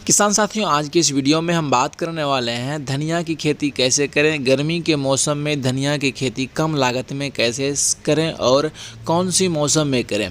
किसान साथियों, आज की इस वीडियो में हम बात करने वाले हैं धनिया की खेती कैसे करें, गर्मी के मौसम में धनिया की खेती कम लागत में कैसे करें और कौन सी मौसम में करें।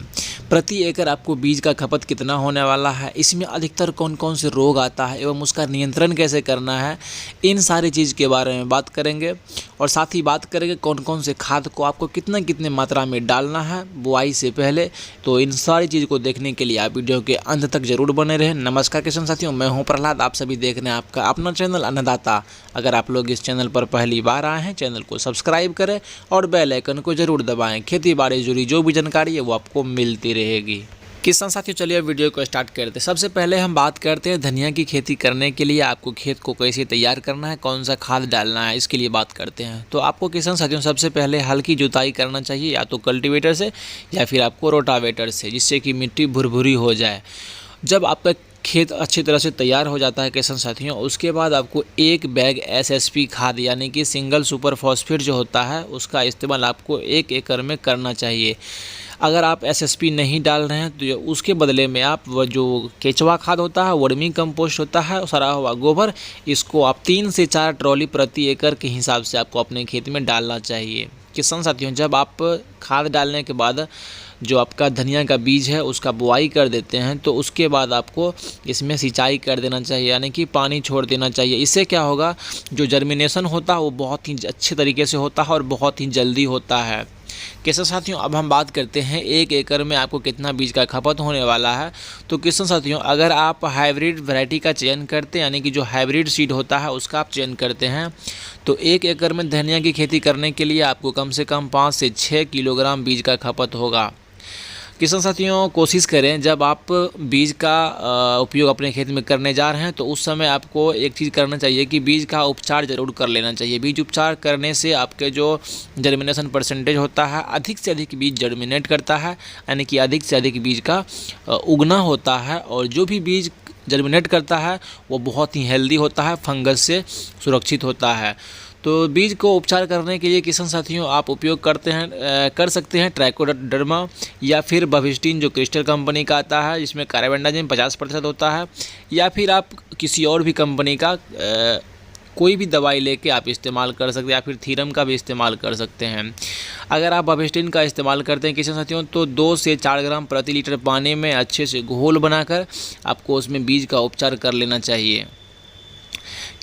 प्रति एकड़ आपको बीज का खपत कितना होने वाला है, इसमें अधिकतर कौन कौन से रोग आता है एवं उसका नियंत्रण कैसे करना है, इन सारी चीज़ के बारे में बात करेंगे। और साथ ही बात करेंगे कौन कौन से खाद को आपको कितने मात्रा में डालना है बुआई से पहले। तो इन सारी चीज़ को देखने के लिए आप वीडियो के अंत तक जरूर बने रहें। नमस्कार किसान साथियों, मैं हूं प्रहलाद, आप सभी देख रहे हैं आपका अपना चैनल अन्नदाता। अगर आप लोग इस चैनल पर पहली बार आए हैं, चैनल को सब्सक्राइब करें और बेल आइकन को जरूर दबाएं। खेती बाड़ी जुड़ी जो भी जानकारी है वो आपको मिलती रहेगी। किसान साथियों, चलिए वीडियो को स्टार्ट करते हैं। सबसे पहले हम बात करते हैं धनिया की खेती करने के लिए आपको खेत को कैसे तैयार करना है, कौन सा खाद डालना है, इसके लिए बात करते हैं। तो आपको किसान साथियों सबसे पहले हल्की जुताई करना चाहिए, या तो कल्टीवेटर से या फिर आपको रोटावेटर से, जिससे कि मिट्टी भुरभुरी हो जाए। जब आपका खेत अच्छी तरह से तैयार हो जाता है किसान साथियों, उसके बाद आपको एक बैग एसएसपी खाद यानी कि सिंगल सुपर फॉस्फेट जो होता है उसका इस्तेमाल आपको 1 एकड़ में करना चाहिए। अगर आप एसएसपी नहीं डाल रहे हैं तो उसके बदले में आप वो जो केचुआ खाद होता है, वर्मी कंपोस्ट होता है, सड़ा हुआ गोबर, इसको आप 3 से 4 ट्रॉली प्रति एकड़ के हिसाब से आपको अपने खेत में डालना चाहिए। किसान साथियों, जब आप खाद डालने के बाद जो आपका धनिया का बीज है उसका बुआई कर देते हैं तो उसके बाद आपको इसमें सिंचाई कर देना चाहिए, यानी कि पानी छोड़ देना चाहिए। इससे क्या होगा, जो जर्मिनेशन होता है वो बहुत ही अच्छे तरीके से होता है और बहुत ही जल्दी होता है। किसान साथियों, अब हम बात करते हैं 1 एकड़ में आपको कितना बीज का खपत होने वाला है। तो किसान साथियों, अगर आप हाइब्रिड वैरायटी का चयन करते हैं, यानी कि जो हाइब्रिड सीड होता है उसका आप चयन करते हैं, तो 1 एकड़ में धनिया की खेती करने के लिए आपको कम से कम 5 से 6 किलोग्राम बीज का खपत होगा। किसान साथियों, कोशिश करें जब आप बीज का उपयोग अपने खेत में करने जा रहे हैं तो उस समय आपको एक चीज़ करना चाहिए कि बीज का उपचार ज़रूर कर लेना चाहिए। बीज उपचार करने से आपके जो जर्मिनेशन परसेंटेज होता है, अधिक से अधिक बीज जर्मिनेट करता है, यानी कि अधिक से अधिक बीज का उगना होता है। और जो भी बीज जर्मिनेट करता है वो बहुत ही हेल्दी होता है, फंगस से सुरक्षित होता है। तो बीज को उपचार करने के लिए किसान साथियों आप उपयोग कर सकते हैं ट्राइकोडर्मा या फिर बविस्टिन जो क्रिस्टल कंपनी का आता है, जिसमें कार्बेंडाजिम 50% होता है, या फिर आप किसी और भी कंपनी का कोई भी दवाई लेके आप इस्तेमाल कर सकते हैं, या फिर थीरम का भी इस्तेमाल कर सकते हैं। अगर आप बविस्टिन का इस्तेमाल करते हैं किसान साथियों तो 2 से 4 ग्राम प्रति लीटर पानी में अच्छे से घोल बनाकर आपको उसमें बीज का उपचार कर लेना चाहिए।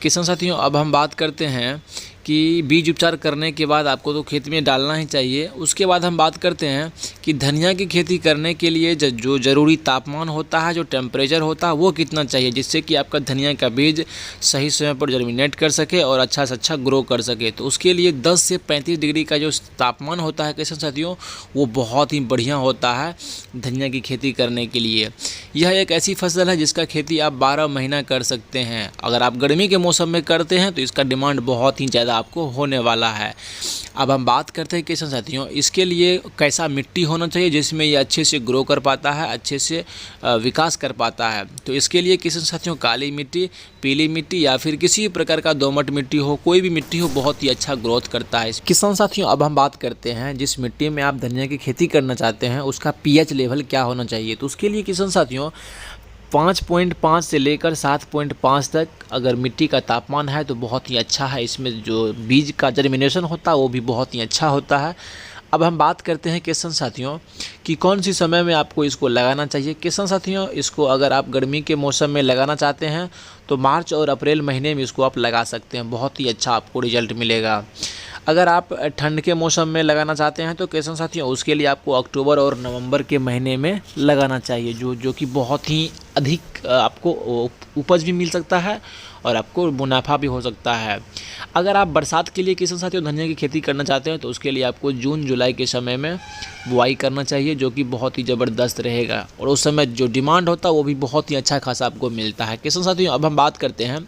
किसान साथियों, अब हम बात करते हैं कि बीज उपचार करने के बाद आपको तो खेत में डालना ही चाहिए। उसके बाद हम बात करते हैं कि धनिया की खेती करने के लिए जो ज़रूरी तापमान होता है, जो टेम्परेचर होता है, वो कितना चाहिए, जिससे कि आपका धनिया का बीज सही समय पर जर्मिनेट कर सके और अच्छा से अच्छा ग्रो कर सके। तो उसके लिए 10 से 35 डिग्री का जो तापमान होता है किसान साथियों, वो बहुत ही बढ़िया होता है धनिया की खेती करने के लिए। यह एक ऐसी फसल है जिसका खेती आप 12 महीना कर सकते हैं। अगर आप गर्मी के मौसम में करते हैं तो इसका डिमांड बहुत ही ज़्यादा आपको होने वाला है। अब हम बात करते हैं किसान साथियों, इसके लिए कैसा मिट्टी होना चाहिए जिसमें ये अच्छे से ग्रो कर पाता है, अच्छे से विकास कर पाता है। तो इसके लिए किसान साथियों काली मिट्टी, पीली मिट्टी या फिर किसी प्रकार का दोमट मिट्टी हो, कोई भी मिट्टी हो, बहुत ही अच्छा ग्रोथ करता है। किसान साथियों, अब हम बात करते हैं जिस मिट्टी में आप धनिया की खेती करना चाहते हैं उसका पीएच लेवल क्या होना चाहिए। तो उसके लिए किसान साथियों 5.5 से लेकर 7.5 तक अगर मिट्टी का तापमान है तो बहुत ही अच्छा है। इसमें जो बीज का जर्मिनेशन होता है वो भी बहुत ही अच्छा होता है। अब हम बात करते हैं किसान साथियों कि कौन सी समय में आपको इसको लगाना चाहिए। किसान साथियों, इसको अगर आप गर्मी के मौसम में लगाना चाहते हैं तो मार्च और अप्रैल महीने में इसको आप लगा सकते हैं, बहुत ही अच्छा आपको रिजल्ट मिलेगा। अगर आप ठंड के मौसम में लगाना चाहते हैं तो किसान साथियों उसके लिए आपको अक्टूबर और नवंबर के महीने में लगाना चाहिए, जो कि बहुत ही अधिक आपको उपज भी मिल सकता है और आपको मुनाफा भी हो सकता है। अगर आप बरसात के लिए किसान साथियों धनिया की खेती करना चाहते हैं तो उसके लिए आपको जून जुलाई के समय में बुआई करना चाहिए, जो कि बहुत ही ज़बरदस्त रहेगा और उस समय जो डिमांड होता है वो भी बहुत ही अच्छा खासा आपको मिलता है। किसान साथियों, अब हम बात करते हैं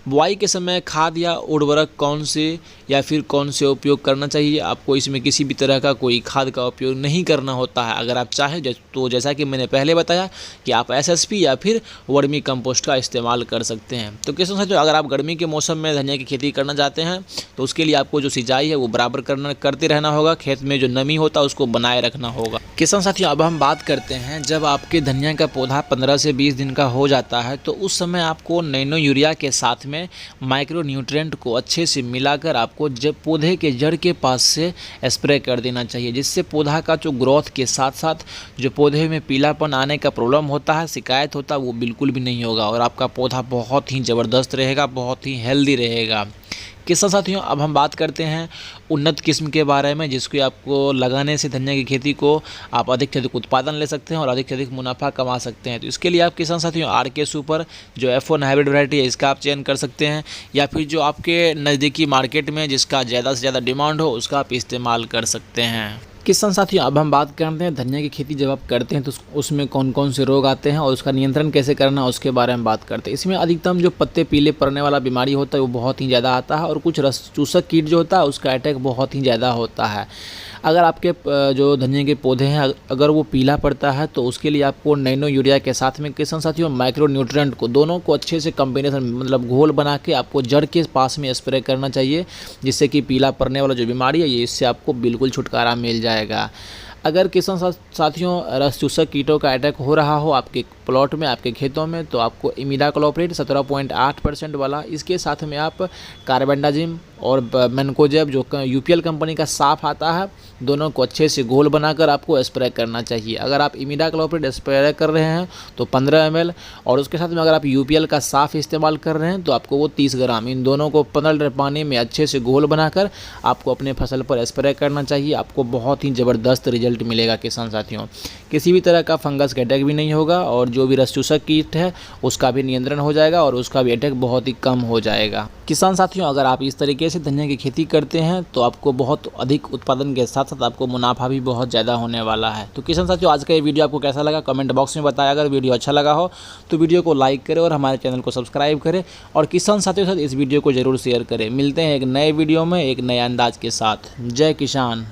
बुआई के समय खाद या उर्वरक कौन से या फिर कौन से उपयोग करना चाहिए? आपको इसमें किसी भी तरह का कोई खाद का उपयोग नहीं करना होता है। अगर आप चाहें तो जैसा कि मैंने पहले बताया कि आप एसएसपी या फिर वर्मी कंपोस्ट का इस्तेमाल कर सकते हैं। तो किसान साथियों, अगर आप गर्मी के मौसम में धनिया की खेती करना चाहते हैं तो उसके लिए आपको जो सिंचाई है वो बराबर करते रहना होगा। खेत में जो नमी होता है उसको बनाए रखना होगा। किसान साथियों, अब हम बात करते हैं जब आपके धनिया का पौधा 15 से 20 दिन का हो जाता है तो उस समय आपको नैनो यूरिया के साथ में माइक्रो न्यूट्रिएंट को अच्छे से मिलाकर आपको जब पौधे के जड़ के पास से स्प्रे कर देना चाहिए, जिससे पौधा का जो ग्रोथ के साथ साथ जो पौधे में पीलापन आने का प्रॉब्लम होता है, शिकायत होता है, वो बिल्कुल भी नहीं होगा और आपका पौधा बहुत ही ज़बरदस्त रहेगा, बहुत ही हेल्दी रहेगा। किसान साथियों, अब हम बात करते हैं उन्नत किस्म के बारे में जिसको आपको लगाने से धनिया की खेती को आप अधिक से अधिक उत्पादन ले सकते हैं और अधिक से अधिक मुनाफा कमा सकते हैं। तो इसके लिए आप किसान साथियों RK सुपर जो F1 हाइब्रिड वैरायटी है इसका आप चयन कर सकते हैं, या फिर जो आपके नज़दीकी मार्केट में जिसका ज़्यादा से ज़्यादा डिमांड हो उसका आप इस्तेमाल कर सकते हैं। किसान साथियों, अब हम बात करते हैं धनिया की खेती जब आप करते हैं तो उसमें कौन कौन से रोग आते हैं और उसका नियंत्रण कैसे करना है उसके बारे में बात करते हैं। इसमें अधिकतम जो पत्ते पीले पड़ने वाला बीमारी होता है वो बहुत ही ज़्यादा आता है और कुछ रस चूसक कीट जो होता है उसका अटैक बहुत ही ज़्यादा होता है। अगर आपके जो धनिया के पौधे हैं अगर वो पीला पड़ता है तो उसके लिए आपको नैनो यूरिया के साथ में किसान साथियों माइक्रो न्यूट्रिएंट को दोनों को अच्छे से कॉम्बिनेशन मतलब घोल बना के आपको जड़ के पास में स्प्रे करना चाहिए, जिससे कि पीला पड़ने वाला जो बीमारी है ये इससे आपको बिल्कुल छुटकारा मिल जाएगा। अगर किसान साथियों रस चूसक कीटों का अटैक हो रहा हो आपके प्लॉट में, आपके खेतों में, तो आपको इमिडाक्लोप्रिड 17.8% वाला, इसके साथ में आप कार्बेंडाजिम और मैनकोजेब जो UPL कंपनी का साफ आता है, दोनों को अच्छे से घोल बनाकर आपको स्प्रे करना चाहिए। अगर आप इमिडाक्लोप्रिड स्प्रे कर रहे हैं तो 15 ml और उसके साथ में अगर आप UPL का साफ इस्तेमाल कर रहे हैं तो आपको वो 30 ग्राम, इन दोनों को 15 लीटर पानी में अच्छे से घोल बनाकर आपको अपने फसल पर स्प्रे करना चाहिए। आपको बहुत ही ज़बरदस्त रिजल्ट मिलेगा किसान साथियों। किसी भी तरह का फंगस का अटैक भी नहीं होगा और जो भी रस चूसक कीट है उसका भी नियंत्रण हो जाएगा और उसका भी अटैक बहुत ही कम हो जाएगा। किसान साथियों, अगर आप इस तरीके से धनिया की खेती करते हैं तो आपको बहुत अधिक उत्पादन के साथ साथ आपको मुनाफा भी बहुत ज़्यादा होने वाला है। तो किसान साथियों, आज का ये वीडियो आपको कैसा लगा कमेंट बॉक्स में बताएं। अगर वीडियो अच्छा लगा हो तो वीडियो को लाइक करें और हमारे चैनल को सब्सक्राइब करें और किसान साथियों के साथ इस वीडियो को ज़रूर शेयर करें। मिलते हैं एक नए वीडियो में एक नए अंदाज के साथ। जय किसान।